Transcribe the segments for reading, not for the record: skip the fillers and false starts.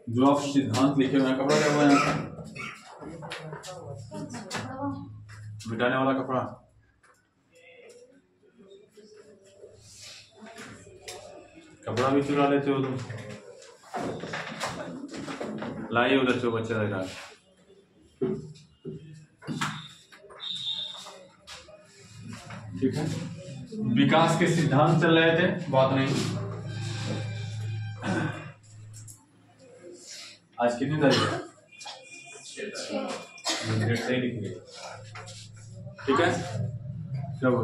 जो आप सिद्धांत लिखे हुए हैं, कपड़ा क्या हुआ है? मिटाने वाला कपड़ा। कपड़ा भी चुरा लेते हो तुम। लाइए उधर से बच्चे लगा। ठीक है, विकास के सिद्धांत चल रहे थे, बात नहीं। आज कितनी तारीख है? 6 सही लिखिए। ठीक है, क्या हुआ?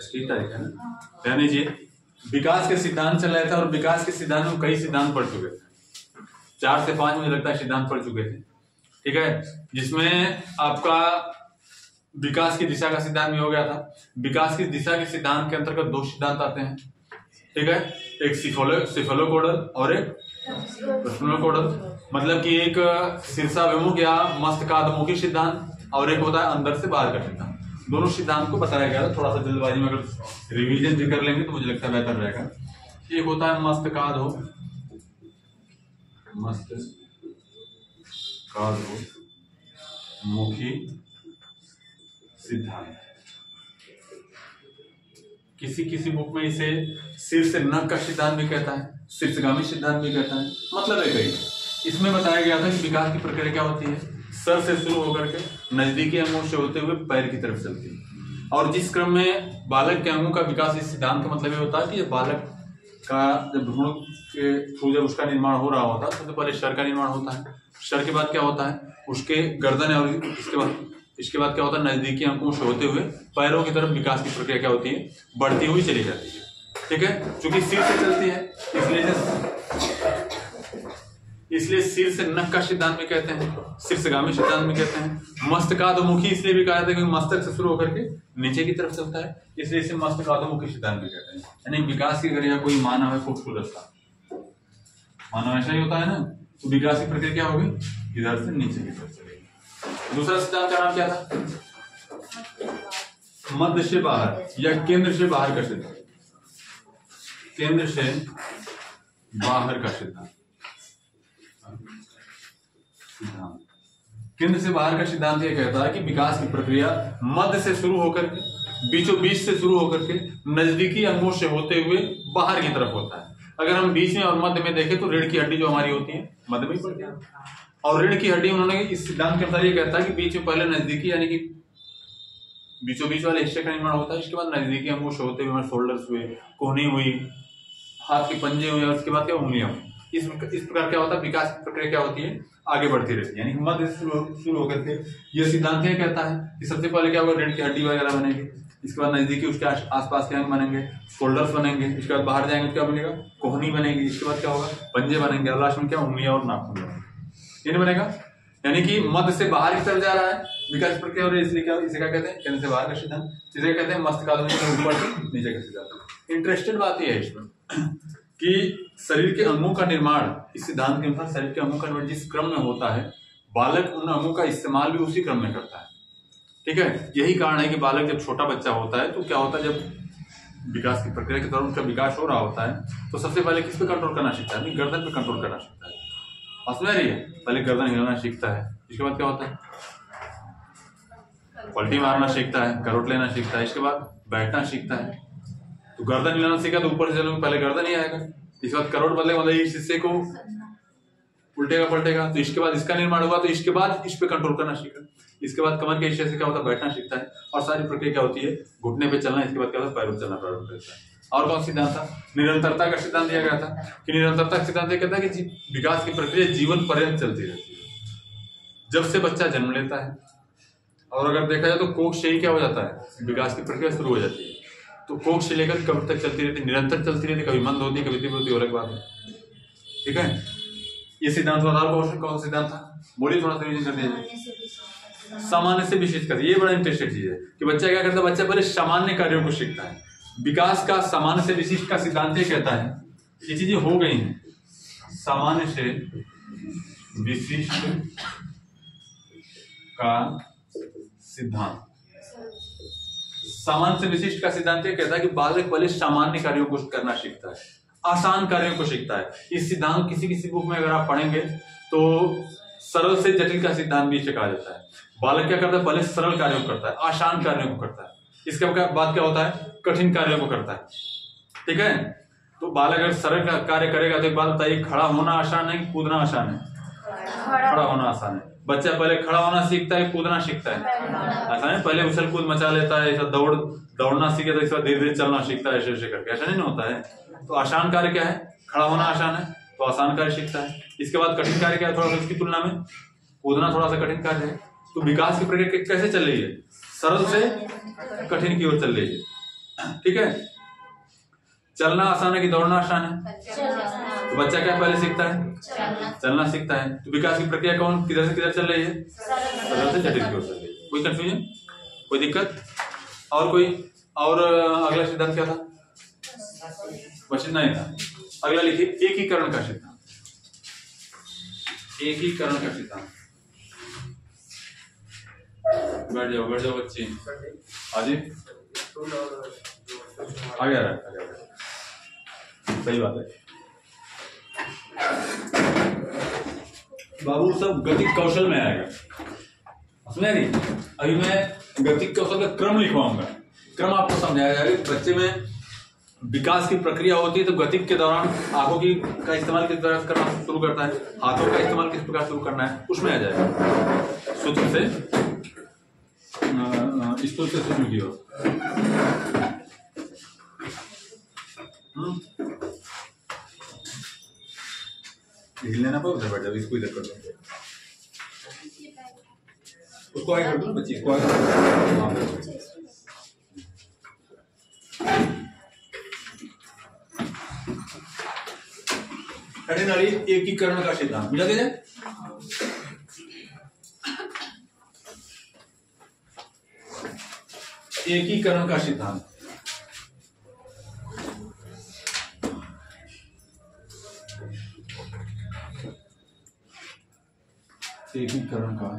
3 तारीख है ना। ध्यान दीजिए, विकास के सिद्धांत चल रहे थे और विकास के सिद्धांत में कई सिद्धांत पढ़ चुके थे। 4 से 5 मुझे लगता है सिद्धांत पढ़ चुके थे। ठीक है, जिसमें आपका विकास की दिशा का सिद्धांत भी हो गया था। विकास की दिशा के सिद्धांत के अंतर्गत 2 सिद्धांत आते हैं। ठीक है, एक सिफेलोकोडल और एक प्रश्नोकोडल। मतलब कि एक शीर्षाभिमुख या मस्तकाभिमुखी सिद्धांत और एक होता है अंदर से बाहर का सिद्धांत। दोनों सिद्धांत को बताया गया था। थोड़ा सा जल्दबाजी में अगर रिवीजन भी कर लेंगे तो मुझे लगता है बेहतर रहेगा। एक होता है मस्तकाभिमुखी सिद्धांत। किसी किसी बुक में इसे शीर्ष नख का सिद्धांत भी कहता है, शीर्षगामी सिद्धांत भी कहता है। मतलब है कई। इसमें बताया गया था कि विकास की प्रक्रिया क्या होती है, सर से शुरू होकर के नजदीकी अंगों से होते हुए पैर की तरफ चलती है। और जिस क्रम में बालक के अंगों का विकास, इस सिद्धांत का मतलब ये होता है कि बालक का जब भ्रूण के थ्रू जब उसका निर्माण हो रहा होता है, सबसे पहले शर का निर्माण होता है। शर के बाद क्या होता है, उसके गर्दन और इसके बाद क्या होता है, नजदीकी अंगों से होते हुए पैरों की तरफ विकास की प्रक्रिया क्या होती है, बढ़ती हुई चली जाती है। ठीक है, चूंकि सिर से चलती है इसलिए सिर से नख का सिद्धांत भी कहते हैं, शीर्षगामी सिद्धांत भी कहते हैं। मस्तकाधोमुखी इसलिए भी कहा जाता है क्योंकि मस्तक से शुरू होकर के नीचे की तरफ चलता है, इसलिए इसे मस्तकाधोमुखी सिद्धांत भी कहते हैं। यानी विकास की अगर कोई मानव है खूबसूरत सा मानव, ऐसा ही होता है ना, तो विकास की प्रक्रिया क्या होगी, इधर से नीचे की तरफ चलेगी। दूसरा सिद्धांत का नाम क्या था, मध्य से बाहर या केंद्र से बाहर का सिद्धांत। केंद्र से बाहर का सिद्धांत। केंद्र से बाहर का सिद्धांत यह कहता है कि विकास की प्रक्रिया मध्य से शुरू होकर के, बीचों बीच से शुरू होकर के नजदीकी अंगों से होते हुए बाहर की तरफ होता है। अगर हम बीच में और मध्य में देखें तो रीढ़ की हड्डी जो हमारी होती है मध्य में पड़ती है। और रीढ़ की हड्डी उन्होंने इस सिद्धांत के अनुसार ये कहता है कि बीच में पहले नजदीकी यानी कि बीचों बीच वाले हिस्से का निर्माण होता है, इसके बाद नजदीकी अंगों से होते हुए शोल्डर्स हुए, कोहनी हुई, हाथ के पंजे हुए और उसके बाद क्या उंगलियां हुई। इस प्रकार क्या होता है, विकास की प्रक्रिया क्या होती है, आगे बढ़ती रहती है। यानी मध्य से शुरू होकर के यह सिद्धांत क्या कहता है कि सबसे पहले क्या होगा, रीढ़ की हड्डी वगैरह बनेगी, इसके बाद नजदीकी उसके आसपास के अंग बनेंगे, शोल्डर्स बनेंगे, इसके बाद बाहर जाएंगे तो क्या बनेगा, कोहनी बनेगी, इसके बाद क्या होगा, पंजे बनेंगे और लास्ट में क्या उंगलियां और नाखून बनेंगे। ये बनेगा, यानी कि मध्य से बाहर की तरफ जा रहा है विकास प्रक्रिया, और इसलिए क्या, इसे क्या कहते हैं, केंद्र से बाहर का सिद्धांत। इसे कहते हैं मस्तकाधोमुखी, ऊपर से नीचे का सिद्धांत। इंटरेस्टेड बात यह है इसमें कि शरीर के अंगों का निर्माण, इस सिद्धांत के अनुसार शरीर के अंगों का निर्माण जिस क्रम में होता है, बालक उन अंगों का इस्तेमाल भी उसी क्रम में करता है। ठीक है, यही कारण है कि बालक जब छोटा बच्चा होता है तो क्या होता है, जब विकास की प्रक्रिया के दौरान उसका विकास हो रहा होता है तो सबसे पहले किस पे कंट्रोल करना सीखता है, गर्दन पे कंट्रोल करना सीखता है। समझ रही है, पहले गर्दन हिलाना सीखता है, इसके बाद क्या होता है, पलटी मारना सीखता है, करोट लेना सीखता है, इसके बाद बैठना सीखता है। तो गर्दन हिलाना सीखा तो ऊपर से चलोगे पहले गर्दन ही आएगा, इसके बाद करोट बदलेगा, मतलब इस हिस्से को उल्टेगा पलटेगा, तो इसके बाद इसका निर्माण हुआ, तो इसके बाद इस पे कंट्रोल करना सीखा, इसके बाद कमर के हिस्से से क्या होता है, बैठना सीखता है, और सारी प्रक्रिया क्या होती है, घुटने पे चलना, इसके बाद क्या होता है, पैरों पे चलना प्रारंभ करता है। और कौन सिद्धांत था, निरंतरता का सिद्धांत दिया गया था कि निरंतरता का सिद्धांत कहता है कि विकास की प्रक्रिया जीवन पर्यंत चलती रहती है। जब से बच्चा जन्म लेता है, और अगर देखा जाए तो कोख से ही क्या हो जाता है, विकास की प्रक्रिया शुरू हो जाती है। तो कोख से लेकर कब तक चलती रहती है, निरंतर चलती रहती है, कभी मंद होती है, कभी तीव्र होती है, अलग बात है। ठीक है, ये सिद्धांत कौन सा सिद्धांत था, बोलिए, थोड़ा सा रिवीजन कर दीजिए। सामान्य से विशेष कर, ये बड़ा इंटरेस्टेड चीज है कि बच्चा क्या करता है, बच्चा पहले सामान्य कार्यों को सीखता है। विकास का सामान्य से विशिष्ट का सिद्धांत ये कहता है, ये चीजें हो गई हैं, सामान्य से विशिष्ट का सिद्धांत। सामान्य से विशिष्ट का सिद्धांत ये कहता है कि बालक पहले सामान्य कार्यों को करना सीखता है आसान कार्यों को सीखता है। इस सिद्धांत किसी बुक में अगर आप पढ़ेंगे तो सरल से जटिल का सिद्धांत भी इसे कहा जाता है। बालक क्या करता है, पहले सरल कार्यों को करता है, आसान कार्यों को करता है, इसके बाद क्या होता है, कठिन कार्यों को करता है। ठीक है, तो बालक अगर सरल कार्य करेगा तो एक बात बताइए, खड़ा होना आसान है कि कूदना आसान है? खड़ा होना आसान है। बच्चा पहले खड़ा होना सीखता है, कूदना सीखता है? आसान है। पहले उछल कूद मचा लेता है, ऐसा दौड़ना सीखे तो इसके धीरे धीरे चलना सीखता है, ऐसे ऐसे करके। ऐसा नहीं होता है। तो आसान कार्य क्या है, खड़ा होना आसान है तो आसान कार्य सीखता है। इसके बाद कठिन कार्य क्या है, थोड़ा सा इसकी तुलना में कूदना थोड़ा सा कठिन कार्य है। तो विकास की प्रक्रिया कैसे चल रही है, सरल से कठिन की ओर चल रही है। ठीक है, चलना आसान है कि दौड़ना आसान है? तो बच्चा क्या पहले सीखता है, चलना सीखता है। तो विकास की प्रक्रिया कौन किधर से किधर चल रही है, सरल से जटिल की ओर चल रही है। कोई कंफ्यूजन, कोई दिक्कत? और कोई, और अगला सिद्धांत क्या था, बस इतना ही था। अगला लिखिए एकीकरण का सिद्धांत। एकीकरण का सिद्धांत, बैठ जाओ बच्चे, आगे आ गया, सही बात है बाबू, सब गतिक कौशल में आएगा, समझे नहीं? अभी मैं गतिक कौशल का क्रम लिखवाऊंगा, क्रम आपको समझाया जाएगा। बच्चे में विकास की प्रक्रिया होती है तो गतिक के दौरान आंखों की का इस्तेमाल किस प्रकार करना शुरू करता है, हाथों का इस्तेमाल किस प्रकार शुरू करना है, उसमें आ जाएगा। सूत्र से स्थूल से सूक्ष्म की ओर। लिख लेना पर उधर बैठ जाओ, इसको इधर कर दो, उसको आगे कर दो बच्ची, इसको आगे। एकीकरण का सिद्धांत मिला दे। एकीकरण का सिद्धांत, एकीकरण का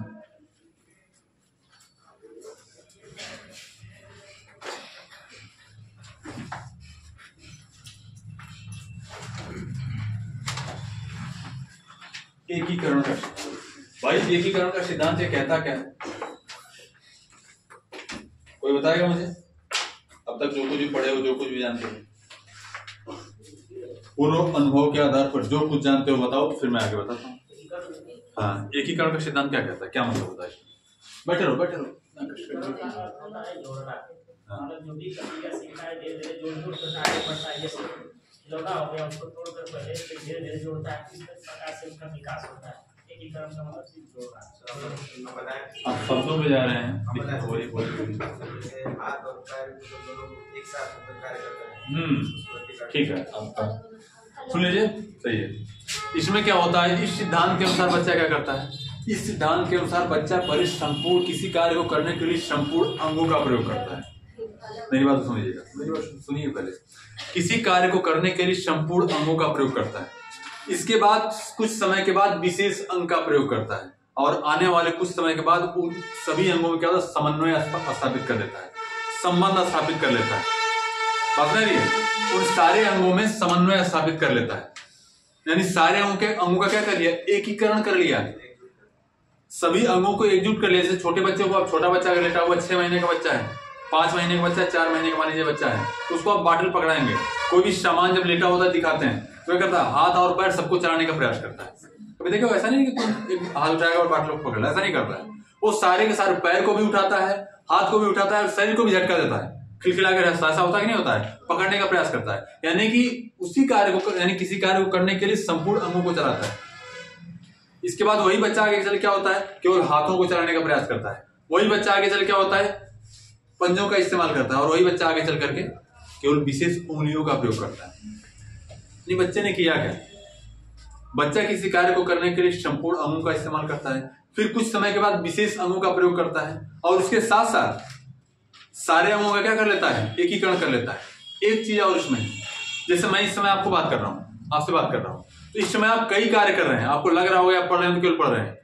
एकीकरण का भाई, एकीकरण का सिद्धांत ये कहता क्या है, कोई बताएगा मुझे? अब तक जो कुछ भी पढ़े हो, जो कुछ भी जानते हो, पूर्व अनुभव के आधार पर जो कुछ जानते हो बताओ, फिर मैं आगे बताता हूँ। हाँ, एकीकरण का सिद्धांत क्या कहता है, क्या मतलब होता है? बैठे रहो बैठे रहो। जो भी प्रक्रिया सीखता है धीरे धीरे जोड़ करता है, बढ़ता है। जैसे लौटा हो गया, उसको तोड़कर पहले धीरे धीरे जोड़ता है, इस प्रकार से उसका विकास होता है। एकीकरण का मतलब सिर्फ जोड़ना। आप शब्दों में जा रहे हैं, हाथ और पैर दोनों एक साथ कार्य करते हैं। ठीक है, आपका सुन लीजिए, सही है। इसमें क्या होता है, इस सिद्धांत के अनुसार बच्चा क्या करता है, इस सिद्धांत के अनुसार बच्चा परिसंपूर्ण किसी कार्य को करने के लिए संपूर्ण अंगों का प्रयोग करता है। मेरी बात सुनिएगा, मेरी बात सुनिए पहले। किसी कार्य को करने के लिए संपूर्ण अंगों का प्रयोग करता है, इसके बाद कुछ समय के बाद विशेष अंग का प्रयोग करता है, और आने वाले कुछ समय के बाद उन सभी अंगों में क्या होता है, समन्वय स्थापित कर देता है, संबंध स्थापित कर लेता है। बात नहीं है, उन सारे अंगों में समन्वय स्थापित कर लेता है, यानी सारे अंगों का क्या कर लिया, एकीकरण कर लिया, सभी अंगों को एकजुट कर लिया। जैसे छोटे बच्चे को, आप छोटा बच्चा अगर लेटा हुआ 6 महीने का बच्चा है, 5 महीने का बच्चा है, 4 महीने का मान लीजिए बच्चा है, तो उसको आप बाटल पकड़ाएंगे, कोई भी सामान जब लेटा होता है दिखाते हैं तो क्या करता है, हाथ और पैर सबको चलाने का प्रयास करता है। कभी देखो ऐसा नहीं कि तुम एक हाथ उठाएगा और बाटल को पकड़, ऐसा नहीं करता है। वो सारे के सारे पैर को भी उठाता है, हाथ को भी उठाता है, और शरीर को भी झटका देता है, खिलखिला कर हंसता है। ऐसा होता है कि नहीं होता है, पकड़ने का प्रयास करता है, यानी कि उसी कार्य को, यानी किसी कार्य को करने के लिए संपूर्ण अंगों को चलाता है। इसके बाद वही बच्चा आगे चल क्या होता है, केवल हाथों को चलाने का प्रयास करता है। वही बच्चा आगे चल क्या होता है, पंजों का इस्तेमाल करता है। और वही बच्चा आगे चल करके केवल विशेष उंगलियों का प्रयोग करता है। नहीं, बच्चे ने किया क्या, बच्चा किसी कार्य को करने के लिए संपूर्ण अंगों का इस्तेमाल करता है, फिर कुछ समय के बाद विशेष अंगों का प्रयोग करता है, और उसके साथ साथ सारे अंगों का क्या कर लेता है, एकीकरण कर लेता है। एक चीज और इसमें, जैसे मैं इस समय आपको बात कर रहा हूं, आपसे बात कर रहा हूं, तो इस समय आप कई कार्य कर रहे हैं, आपको लग रहा होगा आप पढ़ रहे हैं तो केवल पढ़ रहे हैं,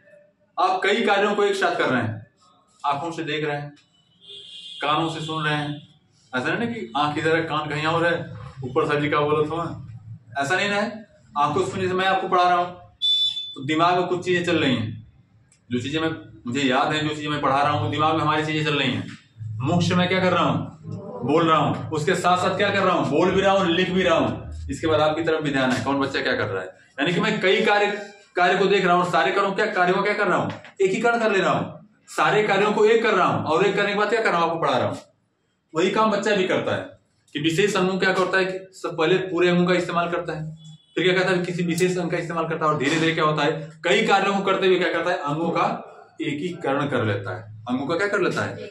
आप कई कार्यों को एक साथ कर रहे हैं। आंखों से देख रहे हैं, कानों से सुन रहे हैं, ऐसा नहीं ना कि आंख इधर है कान कहीं और है, ऊपर सर जी का बोलत हुआ, ऐसा नहीं ना है। आंखों से जैसे मैं आपको पढ़ा रहा हूँ तो दिमाग में कुछ चीजें चल रही हैं, जो चीजें मैं मुझे याद है, जो चीजें मैं पढ़ा रहा हूँ दिमाग में हमारी चीजें चल रही हैं। मुख से मैं क्या कर रहा हूँ, बोल रहा हूँ, उसके साथ साथ क्या कर रहा हूँ, बोल भी रहा हूँ, लिख भी रहा हूँ। इसके बाद आपकी तरफ भी ध्यान है, कौन बच्चा क्या कर रहा है। यानी कि मैं कई कार्य को देख रहा हूँ, सारे कार्यों क्या कर रहा हूँ, एकीकरण कर ले रहा हूँ। सारे कार्यों को एक कर रहा हूँ और एक करने के बाद क्या कर रहा हूँ, आपको पढ़ा रहा हूँ। वही काम बच्चा भी करता है कि विशेष अंगों क्या करता है कि सब पहले पूरे अंगों का इस्तेमाल करता है, फिर क्या करता है किसी विशेष अंग का इस्तेमाल करता है, और धीरे धीरे क्या होता है कई कार्यों को करते हुए क्या करता है, अंगों का एकीकरण कर लेता है। अंगों का क्या कर लेता है,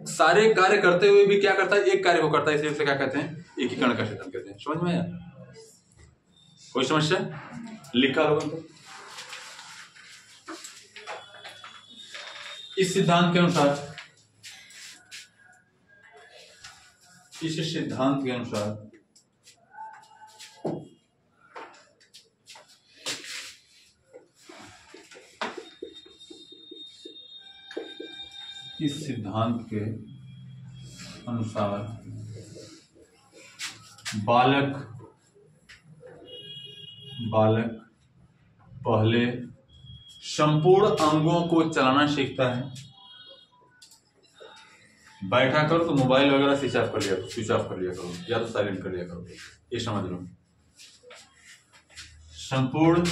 सारे कार्य करते हुए भी क्या करता है, एक कार्य को करता है, इसलिए उसे क्या कहते हैं, एकीकरण का सिद्धांत कहते हैं। समझ में आया? कोई समस्या? लिखा लोगों को। इस सिद्धांत के अनुसार इस सिद्धांत के अनुसार बालक पहले संपूर्ण अंगों को चलाना सीखता है। बैठा करो तो मोबाइल वगैरह स्विच ऑफ कर लिया करो या तो साइलेंट कर लिया करो, ये समझ लो। संपूर्ण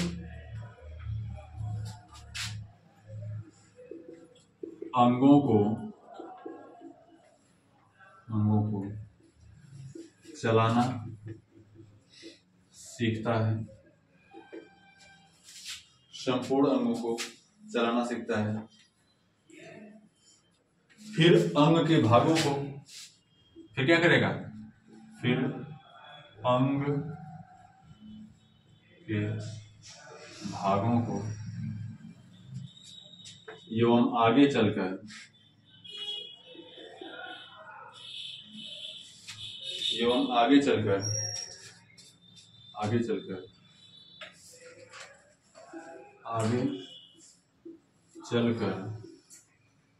अंगों को चलाना सीखता है, संपूर्ण अंगों को चलाना सीखता है। फिर अंग के भागों को फिर क्या करेगा, फिर अंग के भागों को एवं आगे चलकर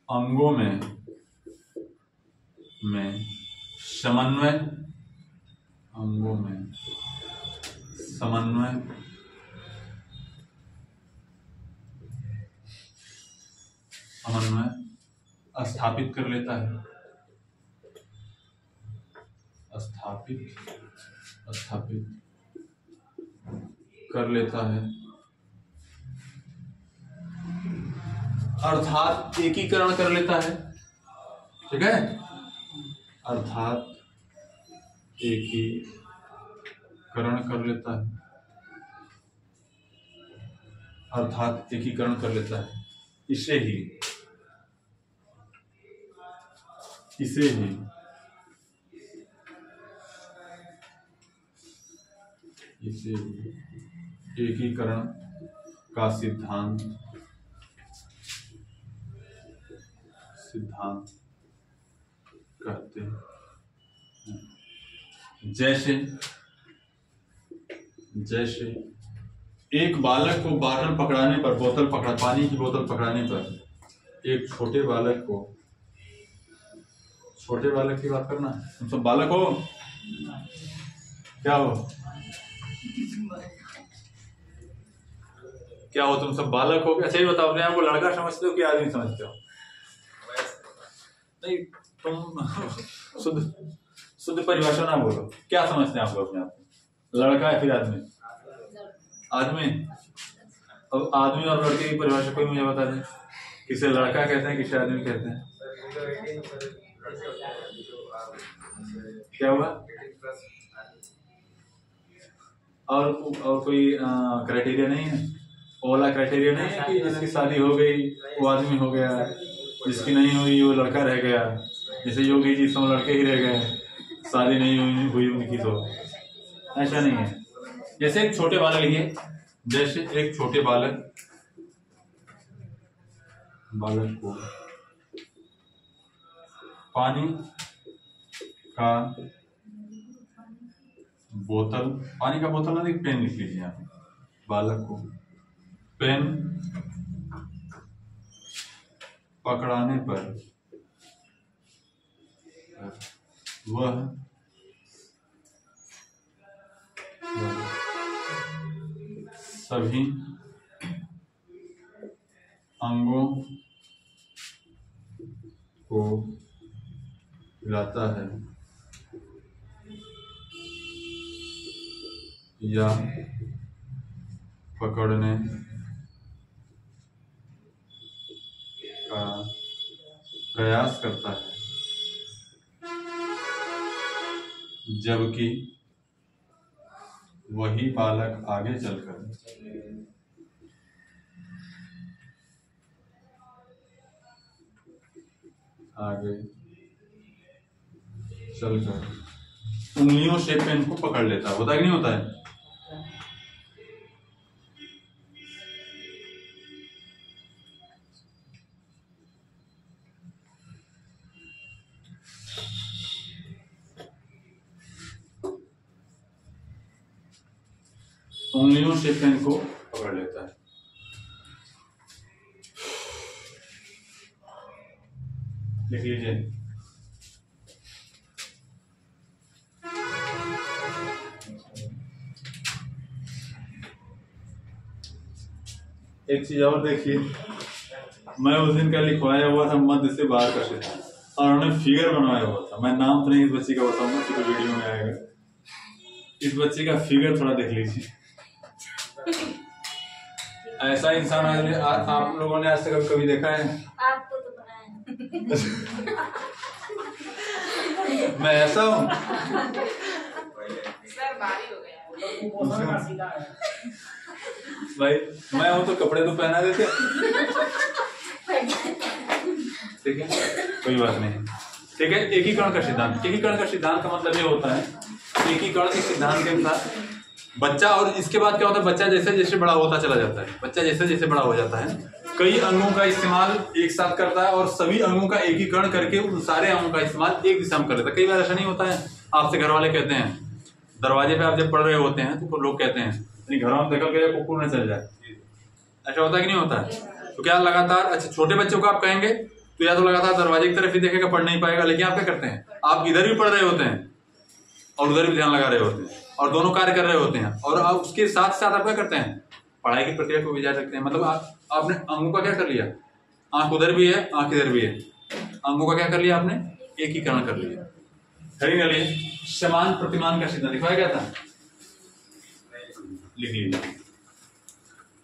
अंगों में समन्वय स्थापित कर लेता है। अर्थात एकीकरण कर लेता है। ठीक है, अर्थात एकीकरण कर लेता है। इसे ही एकीकरण का सिद्धांत कहते हैं। जैसे एक बालक को पानी की बोतल पकड़ाने पर एक छोटे बालक की बात करना। तुम सब बालक हो, क्या हो तुम सब बालक हो? अच्छा ये बताओ, अपने आप को लड़का समझते हो कि आदमी समझते हो? नहीं, तुम शुद्ध परिभाषा ना बोलो, क्या समझते हैं आप लोग अपने आप को, लड़का या फिर आदमी? अब आदमी और लड़के की परिभाषा कोई मुझे बता दे, किसे लड़का कहते हैं, किसे आदमी कहते हैं? क्या हुआ? और कोई क्राइटेरिया नहीं है? ओला क्राइटेरिया नहीं है कि जिसकी शादी हो गई वो आदमी हो गया, जिसकी नहीं हुई वो लड़का रह गया। जैसे योगी जी सब लड़के ही रह गए, शादी नहीं हुई उनकी, तो ऐसा नहीं है। जैसे एक छोटे बालक लिए, जैसे एक छोटे बालक को पानी का बोतल ना, पेन लिख लीजिए आप। बालक को पेन पकड़ाने पर वह सभी अंगों को हिलाता है या पकड़ने का प्रयास करता है, जबकि वही बालक आगे चलकर उंगलियों से पेन को पकड़ लेता है। होता है कि नहीं होता है? उंगलियों से पेन को पकड़ लेता है। लिख लीजिए। एक चीज और देखिए, मैं उस दिन का लिखवाया हुआ था मध्य से बाहर का क्षेत्र, और उन्होंने फिगर बनवाया हुआ था। मैं नाम तो नहीं इस बच्चे का बताऊंगा क्योंकि वीडियो में आएगा। इस बच्चे का फिगर थोड़ा देख लीजिए। ऐसा इंसान आप लोगों ने आज तक कभी देखा है? आपको तो बनाया। मैं ऐसा हूँ? सर भारी हो गया। भाई मैं हूँ तो कपड़े तो पहना देते। ठीक है, कोई बात नहीं। ठीक है, एकीकरण का सिद्धांत। एकीकरण का सिद्धांत का मतलब ये होता है, एकीकरण के सिद्धांत के अनुसार बच्चा, और इसके बाद क्या होता है, बच्चा जैसे जैसे बड़ा होता चला जाता है, बच्चा जैसे जैसे बड़ा हो जाता है, कई अंगों का इस्तेमाल एक साथ करता है और सभी अंगों का एकीकरण करके उन सारे अंगों का इस्तेमाल एक दिशा में कर लेता है। कई बार ऐसा नहीं होता है, आपसे घर वाले कहते हैं, दरवाजे पे आप जब पढ़ रहे होते हैं तो लोग कहते हैं घरों में दखल करे कुकुर न चल जाए। ऐसा होता है कि नहीं होता है? तो क्या लगातार, अच्छा छोटे बच्चों को आप कहेंगे तो या तो लगातार दरवाजे की तरफ ही देखेगा, पढ़ नहीं पाएगा, लेकिन आप क्या करते हैं, आप इधर भी पढ़ रहे होते हैं और उधर भी ध्यान लगा रहे होते हैं और दोनों कार्य कर रहे होते हैं, और आप उसके साथ साथ आप क्या करते हैं, पढ़ाई की प्रक्रिया को भी जारी रखते हैं। मतलब आपने अंगों का क्या कर लिया, आंख उधर भी है, आंख इधर भी है, अंगों का क्या कर लिया आपने, एकीकरण कर लिया। समान प्रतिमान का सिद्धांत लिखवाया गया था, लिख लीजिए।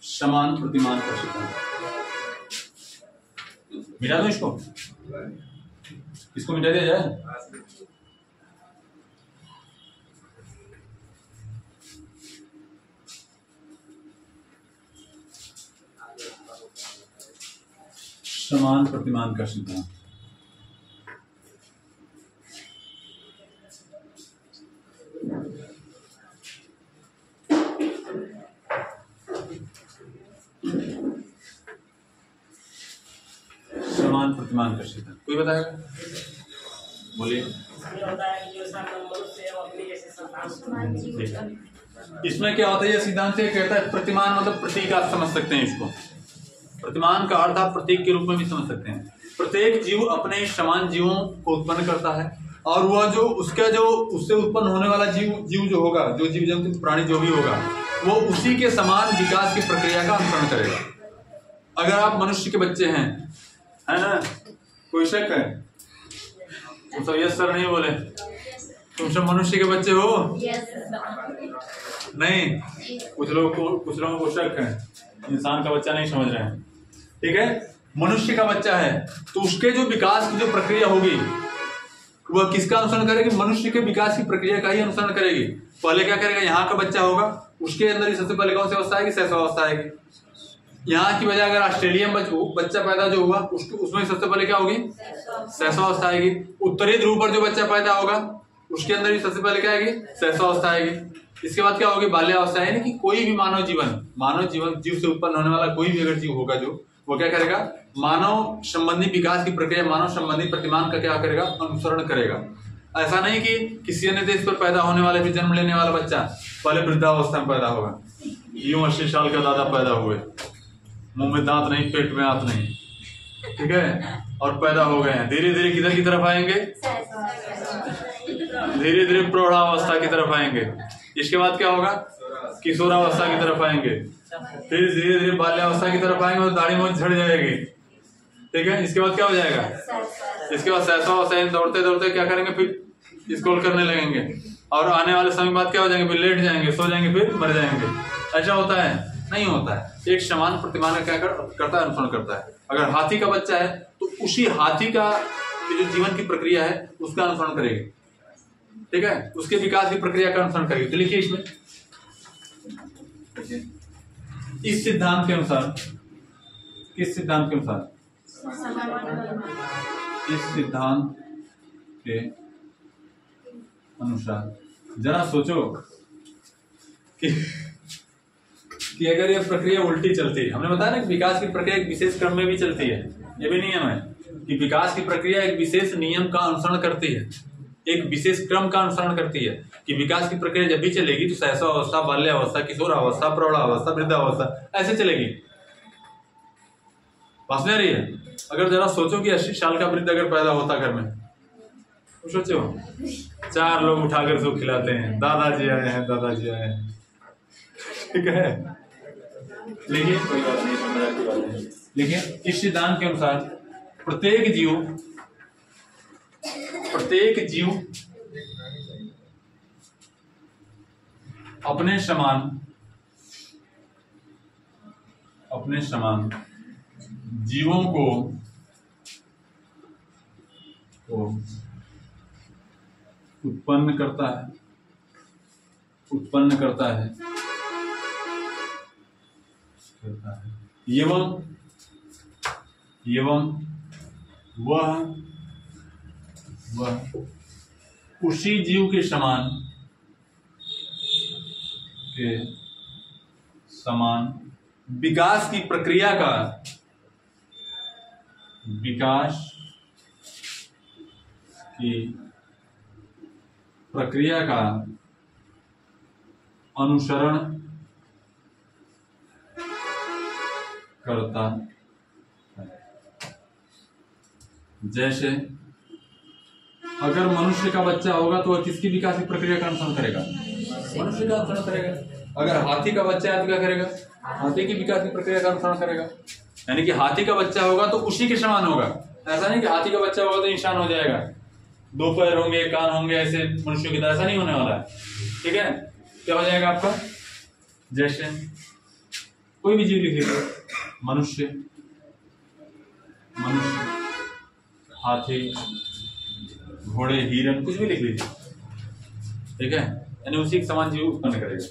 समान प्रतिमान का सिद्धांत मिटा दो इसको मिटा दिया जाए। समान प्रतिमान का सिद्धांत। समान प्रतिमान का सिद्धांत कोई बताएगा? बोलिए। इसमें क्या होता है, ये सिद्धांत ये कहता है, प्रतिमान मतलब प्रतीक, आप समझ सकते हैं इसको। प्रतिमान का अर्थ आप प्रतीक के रूप में भी समझ सकते हैं। प्रत्येक जीव अपने ही समान जीवों को उत्पन्न करता है, और वह जो उसका जो उससे उत्पन्न होने वाला जीव जो होगा, जो जीव जंतु प्राणी जो भी होगा, वो उसी के समान विकास की प्रक्रिया का अनुसरण करेगा। अगर आप मनुष्य के बच्चे हैं, है ना, कोई शक है? तुम सब यस सर नहीं बोले, तुम सब मनुष्य के बच्चे हो? नहीं, कुछ लोगों को शक है, इंसान का बच्चा नहीं समझ रहे हैं। ठीक है, मनुष्य का बच्चा है तो उसके जो विकास की जो प्रक्रिया होगी वह किसका अनुसरण करेगी? मनुष्य के विकास की प्रक्रिया का ही अनुसरण करेगी। पहले क्या करेगा, यहाँ का बच्चा होगा, उसके अंदर ही सबसे पहले कौन सी अवस्था आएगी? शैशवावस्था आएगी। यहाँ की बजाय अगर ऑस्ट्रेलियन बच्चा पैदा जो हुआ उसमें सबसे पहले क्या होगी? शैशवावस्था आएगी। उत्तरी ध्रुव पर जो बच्चा पैदा होगा उसके अंदर भी सबसे पहले क्या आएगी? शैशवावस्था आएगी। इसके बाद क्या होगी? बाल्यावस्था। यानी कि कोई भी मानव जीवन जीव से उत्पन्न होने वाला कोई भी अगर जीव होगा जो, वो क्या करेगा? मानव संबंधी विकास की प्रक्रिया, मानव संबंधी प्रतिमान का क्या करेगा? अनुसरण करेगा। ऐसा नहीं कि किसी अन्य देश पर पैदा होने वाले भी जन्म लेने वाला बच्चा पहले वृद्धावस्था में पैदा होगा, यूं 80 साल का दादा पैदा हुए, मुंह में दांत नहीं, पेट में हाथ नहीं, ठीक है, और पैदा हो गए हैं। धीरे धीरे किधर की तरफ आएंगे? धीरे धीरे प्रौढ़ावस्था की तरफ आएंगे। इसके बाद क्या होगा? किशोरावस्था की तरफ आएंगे, फिर धीरे धीरे बाल्यावस्था की तरफ आएंगे तो दाढ़ी मूंछ झड़ जाएगी, ठीक है। इसके बाद क्या हो जाएगा, इसके बाद सहसा दौड़ते दौड़ते क्या करेंगे, फिर स्क्रॉल करने लगेंगे और आने वाले समय बाद क्या हो जाएंगे, फिर लेट जाएंगे, सो जाएंगे, फिर मर जाएंगे। ऐसा होता है? नहीं होता है। एक समान प्रतिमान का क्या करता है, अनुसरण करता है। अगर हाथी का बच्चा है तो उसी हाथी का जो जीवन की प्रक्रिया है उसका अनुसरण करेगी, ठीक है, उसके विकास की प्रक्रिया का अनुसरण करेगी। तो लिखिए इसमें, इस सिद्धांत के अनुसार, किस सिद्धांत के अनुसार, इस सिद्धांत के अनुसार जरा सोचो कि अगर ये प्रक्रिया उल्टी चलती है, हमने बताया ना कि विकास की प्रक्रिया एक विशेष क्रम में भी चलती है, ये भी नियम है कि विकास की प्रक्रिया एक विशेष नियम का अनुसरण करती है, एक विशेष क्रम का अनुसरण करती है कि विकास की प्रक्रिया जब भी चलेगी तो शैशवावस्था, बाल्यावस्था, किशोरावस्था, प्रौढ़ावस्था, वृद्धावस्था ऐसे चलेगी। बात नहीं आ रही है? अगर जरा सोचो कि 80 साल का वृद्ध अगर पैदा होता घर में, तो सोचो 4 लोग उठाकर उसको खिलाते हैं, दादाजी आए हैं, दादाजी आए हैं, ठीक है। लेकिन कोई बात नहीं, मजाक की बात नहीं। लेकिन इस सिद्धांत के अनुसार प्रत्येक जीव अपने समान जीवों को उत्पन्न करता है एवं वह उसी जीव के समान विकास की प्रक्रिया का अनुसरण करता है। जैसे अगर मनुष्य का बच्चा होगा तो वह किसकी विकास की प्रक्रिया का अनुसरण करेगा, मनुष्य का अनुसरण करेगा। अगर हाथी का बच्चा है तो क्या करेगा, हाथी की विकास की प्रक्रिया का अनुसरण करेगा। यानी कि हाथी का बच्चा होगा तो उसी के समान होगा। ऐसा नहीं कि हाथी का बच्चा होगा तो इंसान हो जाएगा, 2 पैर होंगे, कान होंगे, ऐसे मनुष्यों की तरह, ऐसा नहीं होने वाला है, ठीक है। क्या हो जाएगा आपका, जैसे कोई भी जीव लिख लीजिए, मनुष्य, हाथी, घोड़े, हिरन, कुछ भी लिख लीजिए, ठीक है। यानी उसी के समान जीव उत्पन्न करेगा।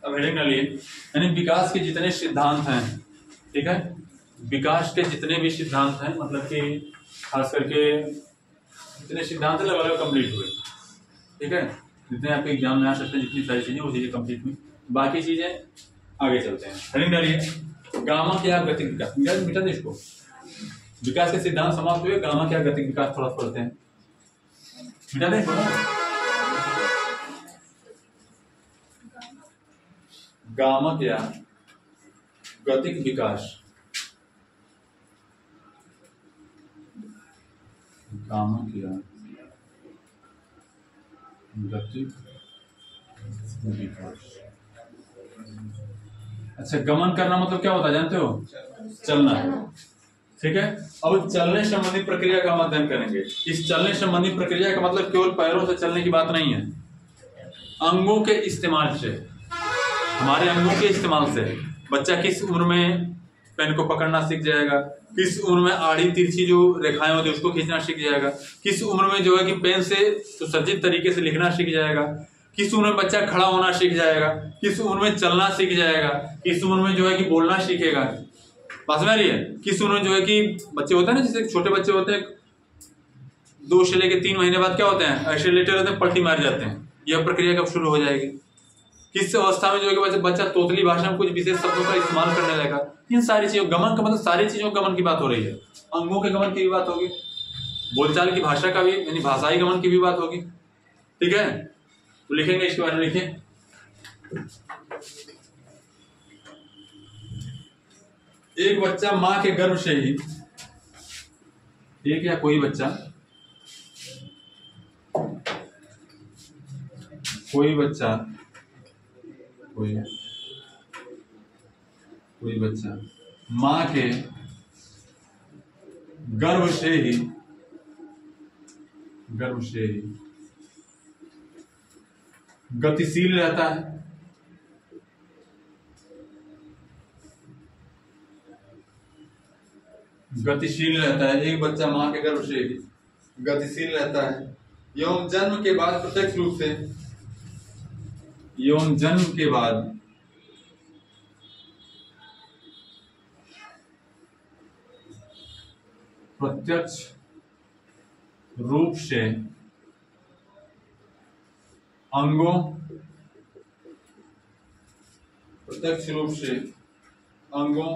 अब हेडिंग डालिए, यानी विकास के जितने सिद्धांत हैं, ठीक है, विकास के जितने भी सिद्धांत हैं, मतलब कि खास करके जितने सिद्धांत लगभग कंप्लीट हुए, ठीक है। जितने आपके एग्जाम में आ सकते हैं, जितनी सारी चीजें वो चीजें कंप्लीट हुई, बाकी चीजें आगे चलते हैं। हेडिंग डालिए, गामा क्या गतिक विकास, मिटा दे इसको। विकास के सिद्धांत समाप्त हुए, गामा क्या गतिक विकास थोड़ा पढ़ते हैं, मिटा दे इसको। गामा क्या गतिक विकास, गामा क्या गतिक विकास। अच्छा, गमन करना मतलब क्या होता है जानते हो, चलना, ठीक है। अब चलने संबंधी प्रक्रिया का हम अध्ययन करेंगे। इस चलने संबंधी प्रक्रिया का मतलब केवल पैरों से चलने की बात नहीं है, अंगों के इस्तेमाल से, हमारे अंगों के इस्तेमाल से बच्चा किस उम्र में पेन को पकड़ना सीख जाएगा, किस उम्र में आड़ी तिरछी जो रेखाएं होती है उसको खींचना सीख जाएगा, किस उम्र में जो है कि पेन से सुसज्जित तरीके से लिखना सीख जाएगा, किस उम्र में बच्चा खड़ा होना सीख जाएगा, किस उम्र में चलना सीख जाएगा, किस उम्र में जो है कि बोलना सीखेगा। बात समझ रही है? किस उम्र में जो है कि बच्चे होते हैं ना, जैसे छोटे बच्चे होते हैं 2 से लेकर 3 महीने बाद क्या होते हैं, ऐसे लेटे रहते हैं, पलटी मार जाते हैं। यह प्रक्रिया कब शुरू हो जाएगी? किस अवस्था में जो है कि बच्चा तोतली भाषा में कुछ विशेष शब्दों का इस्तेमाल करने लगेगा। इन सारी चीजों, गमन का मतलब सारी चीजों गमन की बात हो रही है। अंगों के गमन की भी बात होगी, बोलचाल की भाषा का भी, यानी भाषाई गमन की भी बात होगी, ठीक है। तो लिखेंगे, इसके बारे में लिखिए। एक बच्चा मां के गर्भ से ही, एक या कोई बच्चा मां के गर्भ से ही गतिशील रहता है, एक बच्चा मां के गर्भ से ही गतिशील रहता है एवं जन्म के बाद प्रत्यक्ष रूप से अंगों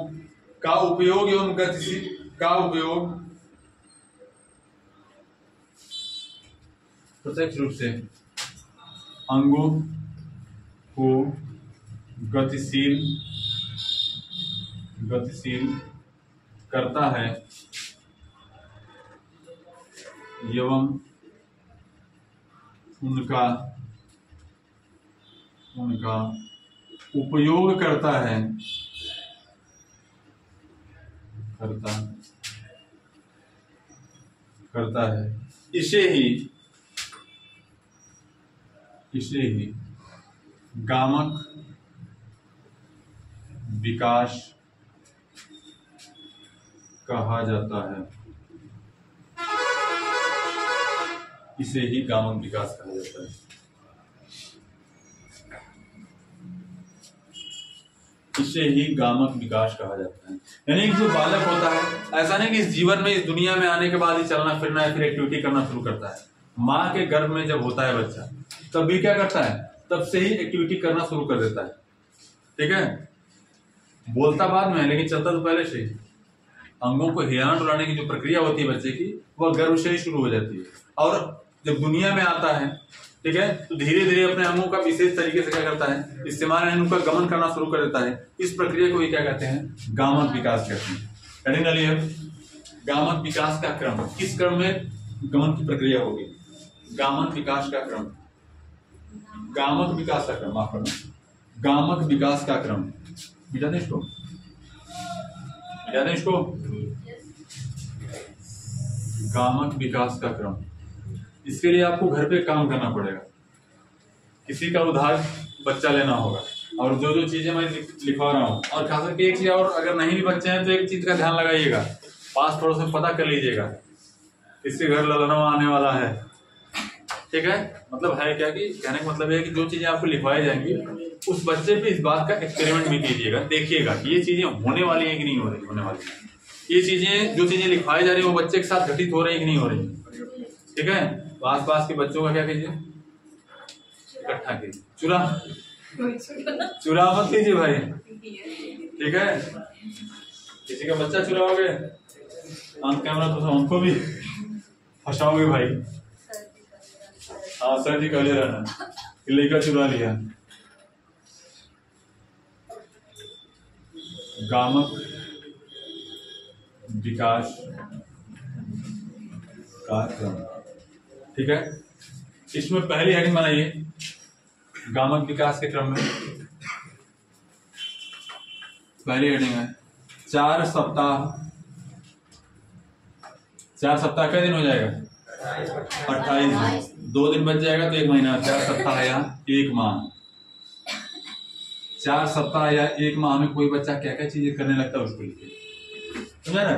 का उपयोग एवं गतिशील प्रत्यक्ष रूप से अंगों को गतिशील करता है एवं उनका उपयोग करता है इसे ही गामक विकास कहा जाता है। यानी कि जो बालक होता है, ऐसा नहीं कि इस जीवन में, इस दुनिया में आने के बाद ही चलना फिरना या फिर एक्टिविटी करना शुरू करता है। माँ के गर्भ में जब होता है बच्चा, तब भी क्या करता है, तब से ही एक्टिविटी करना शुरू कर देता है। ठीक है, बोलता बाद में, लेकिन चलता तो पहले से ही। अंगों को हिलाने डुलाने की जो प्रक्रिया होती है बच्चे की, वह गर्भ से ही शुरू हो जाती है। और जब दुनिया में आता है, ठीक है, तो धीरे धीरे अपने अंगों का विशेष तरीके से क्या करता है, इस्तेमाल यानी उनका गमन करना शुरू कर देता है। इस प्रक्रिया को ये क्या कहते हैं, गामक विकास कहते हैं। गामक विकास का क्रम, किस क्रम में गमन की प्रक्रिया होगी, गामक विकास का क्रम, गामक विकास का क्रम, माफ करना, गामक विकास का क्रम। मिटा दें इसको, गामक विकास का क्रम। इसके लिए आपको घर पे काम करना पड़ेगा, किसी का उधार बच्चा लेना होगा, और जो जो चीजें मैं लिखवा रहा हूँ, और खास करके एक चीज और, अगर नहीं भी बच्चे हैं तो एक चीज का ध्यान लगाइएगा, पास पड़ोस में पता कर लीजिएगा किसके घर ललनवा आने वाला है। ठीक है, मतलब है क्या कि कहने का मतलब है कि जो चीजें आपको लिखवाई जाएंगी, उस बच्चे पे इस बात का एक्सपेरिमेंट भी कीजिएगा, देखिएगा कि ये चीजें होने वाली हैं कि नहीं होने वाली, ये चीजें, जो चीजें लिखवाई जा रही है वो बच्चे के साथ घटित हो रही है कि नहीं हो रही। ठीक है, तो आसपास के बच्चों का क्या कीजिए, इकट्ठा कीजिए, चुरा मत कीजिए भाई। ठीक है, किसी का बच्चा चुराओगे, ऑन कैमरा तो उनको भी फंसाओगे भाई। हाँ सर जी कह ले रहना, लड़का चुरा लिया। गामक विकास का क्रम। ठीक है, इसमें पहली हेडिंग बनाइए, गामक विकास के क्रम में पहली हेडिंग है 4 सप्ताह। 4 सप्ताह कितने दिन हो जाएगा, 28 दिन, 2 दिन बच जाएगा तो 1 महीना। 4 सप्ताह या 1 माह, 4 सप्ताह या 1 माह में कोई बच्चा क्या क्या चीजें करने लगता है उसको लिखिए, समझा ना।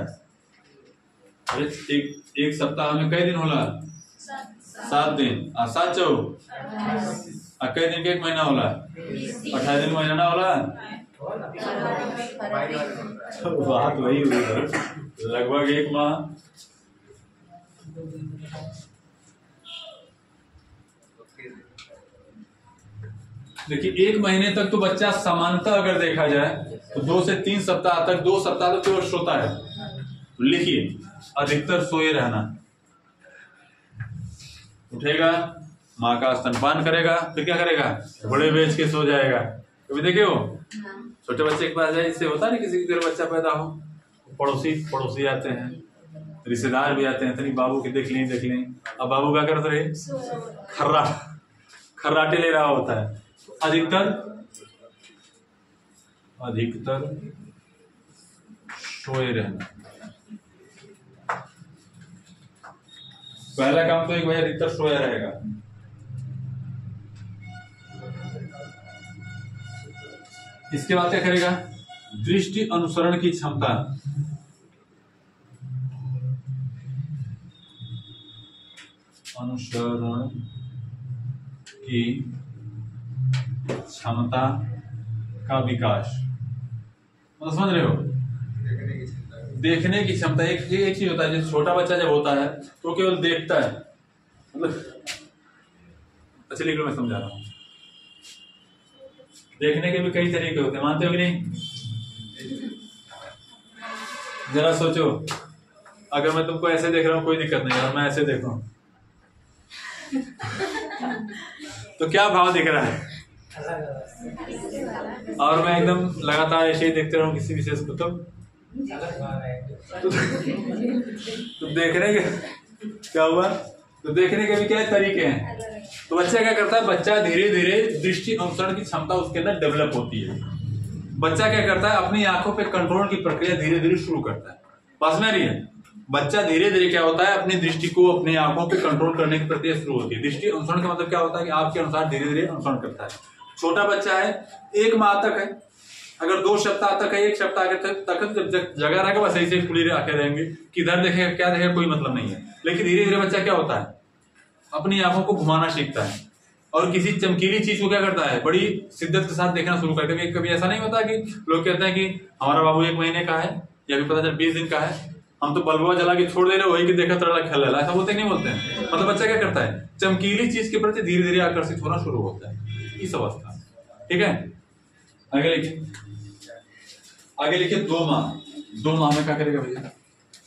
एक सप्ताह में कई दिन होला, 7 दिन, 7 चौ कई दिन के 1 महीना होला, 28 दिन महीना ना होला, बात वही हुई लगभग 1 माह। देखिए 1 महीने तक तो बच्चा सामान्यतः अगर देखा जाए तो 2 से 3 सप्ताह तक, 2 सप्ताह तक केवल सोता है। तो लिखिए, अधिकतर सोए रहना, उठेगा माँ का स्तनपान करेगा, फिर क्या करेगा, बड़े बेच के सो जाएगा। कभी देखे हो छोटे बच्चे के पास जाए, इससे होता नहीं किसी के घर बच्चा पैदा हो, पड़ोसी आते हैं, रिश्तेदार भी आते हैं, तनी बाबू के देख लें। अब बाबू क्या करते रहे, खर्राटे ले रहा होता है। अधिकतर सोए रहना। पहला काम तो एक भाई अधिकतर सोया रहेगा। इसके बाद क्या करेगा, दृष्टि अनुसरण की क्षमता। अनुसरण की क्षमता का विकास, मतलब समझ रहे हो, देखने की क्षमता। एक चीज होता है, जैसे छोटा बच्चा जब होता है तो केवल देखता है, मतलब अच्छा लिख लो, मैं समझा रहा हूँ। देखने के भी कई तरीके होते हैं, मानते हो कि नहीं? जरा सोचो, अगर मैं तुमको ऐसे देख रहा हूँ कोई दिक्कत नहीं, और मैं ऐसे देख रहा हूँ तो क्या भाव दिख रहा है? और मैं एकदम लगातार ऐसे ही देखते रहूं किसी विशेष को, तो देखने के क्या हुआ, तो देखने के भी क्या तरीके हैं। तो बच्चा क्या करता है, बच्चा धीरे धीरे दृष्टि अनुसरण की क्षमता उसके अंदर डेवलप होती है। बच्चा क्या करता है, अपनी आंखों पे कंट्रोल की प्रक्रिया धीरे धीरे शुरू करता है। पास में रही है, बच्चा धीरे धीरे क्या होता है, अपनी दृष्टि को अपनी आंखों पे कंट्रोल करने की प्रक्रिया शुरू होती है। दृष्टि अनुसरण का मतलब क्या होता है कि आपके अनुसार धीरे धीरे अनुसरण करता है। छोटा बच्चा है, 1 माह तक है, अगर 2 सप्ताह तक है, 1 सप्ताह तक जब जगह रहेगा बस ऐसे ही खुली आंखें रहेंगे, किधर देखेगा क्या देखेगा कोई मतलब नहीं है। लेकिन धीरे धीरे बच्चा क्या होता है, अपनी आंखों को घुमाना सीखता है, और किसी चमकीली चीज को क्या करता है, बड़ी शिद्दत के साथ देखना शुरू करता है। कभी ऐसा नहीं होता कि लोग कहते हैं कि हमारा बाबू 1 महीने का है या फिर पता चल 20 दिन का है, हम तो बल्बुआ जला के छोड़ दे रहे, वही की देखा तो खेल रहा, ऐसा बोलते नहीं बोलते हैं। मतलब बच्चा क्या करता है, चमकीली चीज के प्रति धीरे धीरे आकर्षित होना शुरू होता है, इस अवस्था। ठीक है, आगे लिखिए 2 माह। 2 माह में क्या करेगा भैया,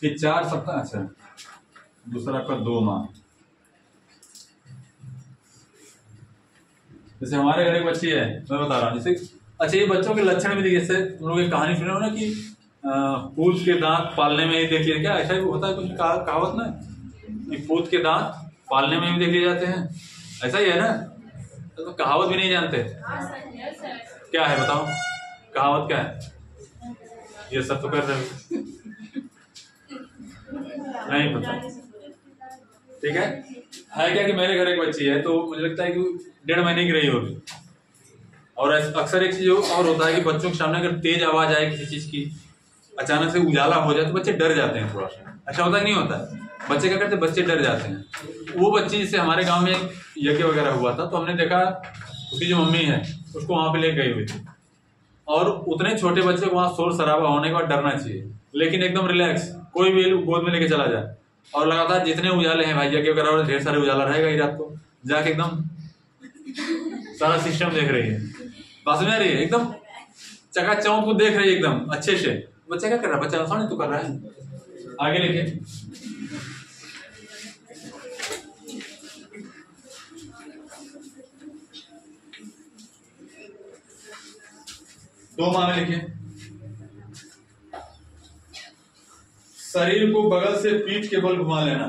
ये 4 सप्ताह, अच्छा दूसरा आपका 2 माह। जैसे हमारे घर एक बच्ची है, मैं बता रहा हूँ, जैसे अच्छा ये बच्चों के लक्षण भी देखिए, जैसे तुम लोग एक कहानी सुने हो ना कि पूत के दांत पालने में ही देख लिया, क्या ऐसा भी होता है कुछ कहावत ना, कि पूत के दांत पालने में भी देख लिए जाते हैं, ऐसा ही है ना? तो कहावत भी नहीं जानते, क्या है बताओ, कहावत क्या है? ये सब तो कर रहे हो, नहीं पता, ठीक है क्या कि मेरे घर एक बच्ची है, तो मुझे लगता है कि 1.5 महीने की रही होगी, और अक्सर एक चीज और होता है कि बच्चों के सामने अगर तेज आवाज आए किसी चीज की, अचानक से उजाला हो जाए तो बच्चे डर जाते हैं थोड़ा सा। अच्छा होता है कि नहीं होता है? बच्चे क्या करते हैं, बच्चे डर जाते हैं। वो बच्ची, जैसे हमारे गांव में एक यज्ञ वगैरह हुआ था, तो हमने देखा उसकी जो मम्मी है उसको वहां पे ले गई हुई थी, और उतने छोटे बच्चे को वहां शोर शराबा होने के बाद डरना चाहिए, लेकिन एकदम रिलैक्स, कोई भी गोद में लेके चला जाए, और लगातार जितने उजाले हैं भाई, यज्ञ वगैरह ढेर सारे उजाला रहेगा ही, रात को जाके एकदम सारा सिस्टम देख रही है, बात में आ रही है, एकदम चकाचौंध को देख रही है एकदम अच्छे से। बच्चा क्या कर रहा है, बच्चा आसान तो कर रहा है। आगे लिखिए, दो माह में लिखिए, शरीर को बगल से पीठ के बल घुमा लेना,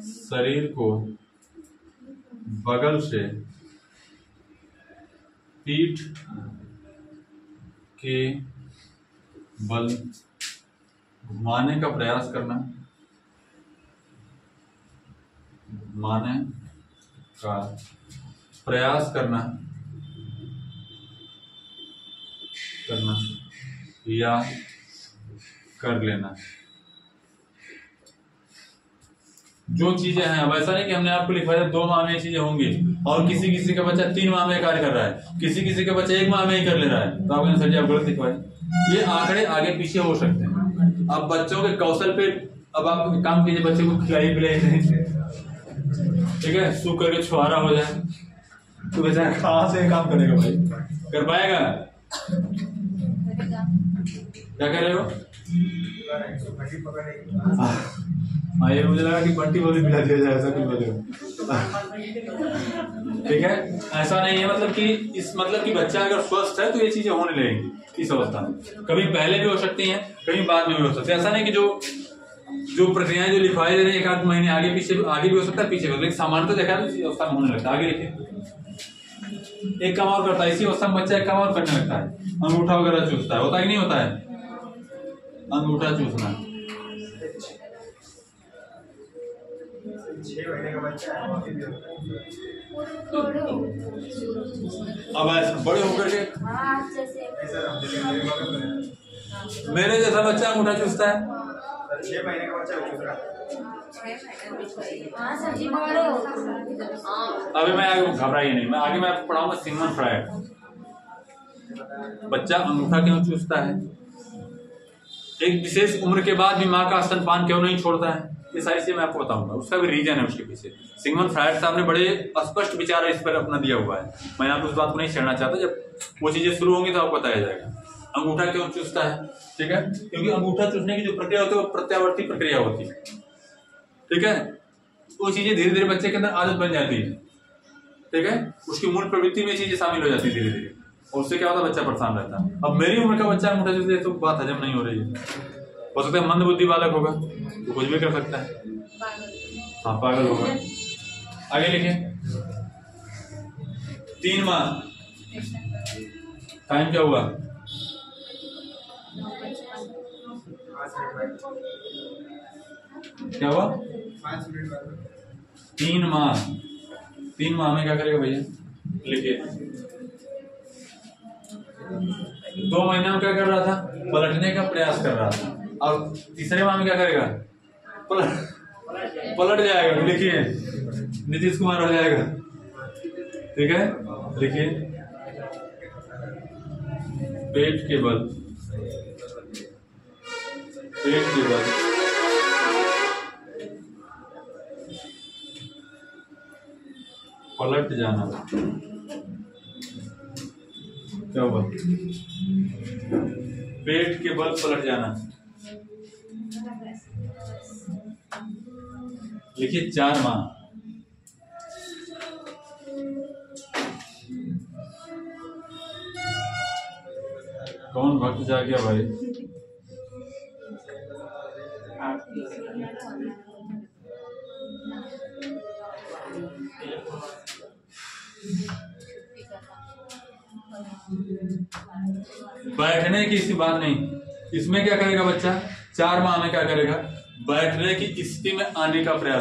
शरीर को बगल से पीठ के बल घुमाने का प्रयास करना, घुमाने का प्रयास करना या कर लेना। जो चीजें हैं, अब ऐसा नहीं कि हमने आपको लिखवाया 2 माह में ये चीजें होंगी, और किसी किसी का बच्चा 3 माह में कार्य कर रहा है, किसी किसी का बच्चा 1 माह में ही कर ले रहा है, तो आपने सर जी आप गलत लिखवाए। ये आंकड़े आगे पीछे हो सकते हैं। अब बच्चों के कौशल पे अब आप काम कीजिए, बच्चे को खिलाई पिलाई नहीं, ठीक है, सूख करके छुहारा हो जाए तो बेचारा कहाँ से काम करेगा भाई, कर पाएगा? क्या कर रहे हो? हाँ, ये मुझे लगा कि बंटी बोली मिला दिया जाए, ऐसा कुछ बोलेगा। ठीक है, ऐसा नहीं है, मतलब कि बच्चा अगर स्वस्थ है तो ये चीजें होने लगेंगी इस अवस्था में। कभी पहले भी हो सकती हैं, कभी बाद में भी हो सकती है। ऐसा नहीं कि जो प्रक्रियाएं जो लिखवाई दे रही है 1-8 महीने आगे भी हो सकता है, पीछे भी, लेकिन सामान्यतः देखा है इसी अवस्था में होने लगता है। आगे लिखे, एक काम और करता है इसी अवस्था में बच्चा, एक काम और करने लगता है, अंगूठा वगैरह चूसता है। होता है कि नहीं होता है? अंगूठा चूसना। 6 महीने का बच्चा है, अभी भी होता है। अब ऐसे बड़े होकर के ऐसा हम डिलीवरी वगैरह में है। मेरे जैसा बच्चा अंगूठा चूसता है। 6 महीने का बच्चा चूस रहा है। अभी मैं आगे घबराइए नहीं, मैं आगे मैं आपको पढ़ाऊंगा सिगमंड फ्रायड। बच्चा अंगूठा क्यों चूसता है, एक विशेष उम्र के बाद भी माँ का स्तनपान क्यों नहीं छोड़ता है, ये सारी चीजें मैं आपको बताऊंगा। उसका भी रीजन है उसके पीछे। सिगमंड फ्रायड साहब ने बड़े स्पष्ट विचार इस पर अपना दिया हुआ है। मैं आप उस बात को नहीं छेड़ना चाहता, जब वो चीजें शुरू होंगी तो आपको बताया जाएगा। अंगूठा क्यों चूसता है, ठीक है, क्योंकि अंगूठा चूसने की जो प्रक्रिया होती है वो प्रत्यावर्ती प्रक्रिया होती है। ठीक है, वो चीजें धीरे धीरे बच्चे के अंदर आदत बन जाती है। ठीक है, उसकी मूल प्रवृत्ति में चीजें शामिल हो जाती है धीरे धीरे, और उससे क्या होता है, बच्चा परेशान रहता है। अब मेरी उम्र का बच्चा अंगूठा चूसता है तो बात हजम नहीं हो रही है। हो सकता है मंद बुद्धि बालक होगा तो कुछ भी कर सकता है, हाँ पागल होगा। आगे लिखे, 3 माह टाइम क्या हुआ, 5 मिनट बाद, क्या हुआ, 5 मिनट बाद 3 माह। 3 माह में क्या करेगा भैया, लिखिए। 2 महीने में क्या कर रहा था, पलटने का प्रयास कर रहा था, और तीसरे माह में क्या करेगा, पलट जाएगा। लिखिए, नीतीश कुमार हो जाएगा। ठीक है, लिखिए, पेट के बल पलट जाना, क्या हुआ, पेट के बल पलट जाना। लिखिए 4 माह। कौन भक्त जा गया भाई, बैठने की इसी बात नहीं, इसमें क्या करेगा बच्चा, 4 माह में क्या करेगा, बैठने की स्थिति में आने का प्रयास